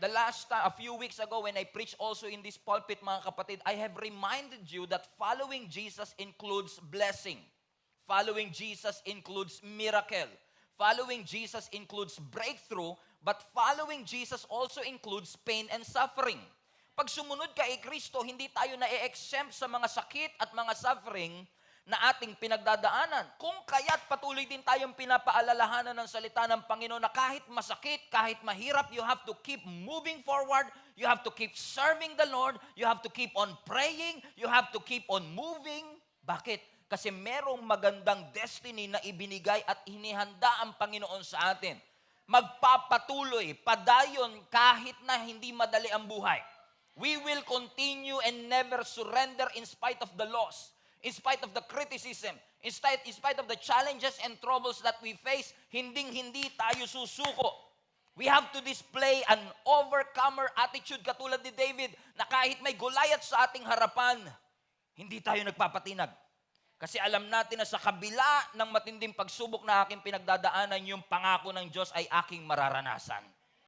A few weeks ago when I preached also in this pulpit, mga kapatid, I have reminded you that following Jesus includes blessing. Following Jesus includes miracle. Following Jesus includes breakthrough, but following Jesus also includes pain and suffering. Pag sumunod ka kay Kristo, hindi tayo na-exempt sa mga sakit at mga suffering na ating pinagdadaanan. Kung kaya't patuloy din tayong pinapaalalahanan ng salita ng Panginoon na kahit masakit, kahit mahirap, you have to keep moving forward, you have to keep serving the Lord, you have to keep on praying, you have to keep on moving. Bakit? Kasi merong magandang destiny na ibinigay at inihanda ang Panginoon sa atin. Magpapatuloy, padayon kahit na hindi madali ang buhay. We will continue and never surrender in spite of the loss, in spite of the criticism, in spite of the challenges and troubles that we face. Hindi tayo susuko. We have to display an overcomer attitude katulad ni David na kahit may Goliath sa ating harapan, hindi tayo nagpapatinag. Kasi alam natin na sa kabila ng matinding pagsubok na aking pinagdadaanan, yung pangako ng Diyos ay aking mararanasan.